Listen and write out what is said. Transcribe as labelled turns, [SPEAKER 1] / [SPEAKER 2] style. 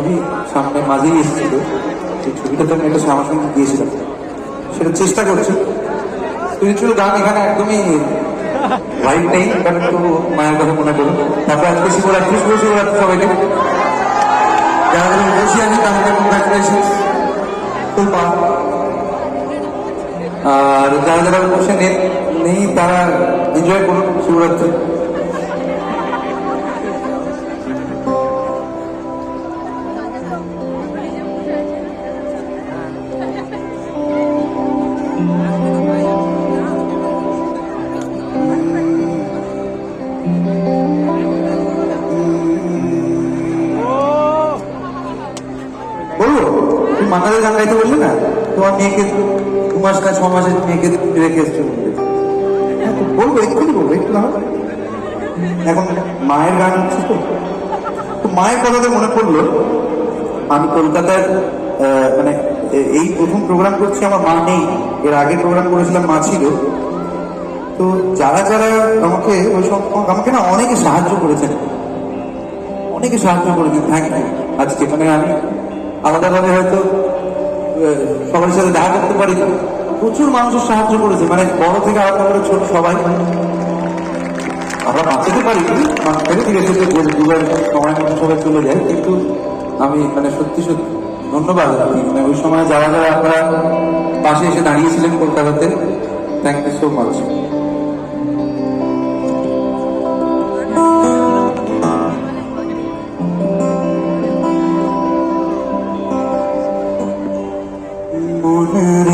[SPEAKER 1] ছবি সামনে মাঝেই এসেছিল, সেই ছবিটাতে আমি একটা শ্যামাসঙ্গীত দিয়েছিলাম, সেটা চেষ্টা করছি। স্পিরিচুয়াল গান এখানে একদমই রাইট নেই, কারণ তো মায়ের কথা মনে করুন। তারপরে আজকে শিবরাত্রি, শুভ শিবরাত্রি সবাইকে। যারা যারা বসে আছি তাদেরকে কংগ্রাচুলেশন। আর যারা যারা বসে নেই তারা এনজয় করুন শিবরাত্রি। বলবো তুমি মাথায় গান গাইতে বললে না, তোমার মেয়েকে 2 মাস না 6 মাসের মেয়েকে রেখে এসছো বলবো, এক্ষুনি বলবো, একটু না। এখন মায়ের গান হচ্ছে তো মায়ের কথাতে মনে পড়লো, আমি কলকাতায় মানে এই প্রথম প্রোগ্রাম করছি, আমার মা নেই। এর আগে প্রোগ্রাম করেছিলাম, মা ছিল। তো যারা যারা আমাকে ওই সব আমাকে না অনেকে সাহায্য করেছেন, থ্যাংক ইউ। আজকে মানে আমি আলাদাভাবে হয়তো সবার সাথে দেখা করতে পারি, প্রচুর মানুষের সাহায্য করেছে, মানে বড় থেকে আলাদা করে ছোট সবাই। আমরা বাঁচাতে পারি ঠিক আছে, দুবার সময় মতো সবাই চলে যায়, কিন্তু আমি মানে সত্যি সত্যি ধন্যবাদ আর কি। মানে ওই সময় যারা যারা আপনারা পাশে এসে দাঁড়িয়েছিলেন কলকাতাতে, থ্যাংক ইউ সো মাচ। মনের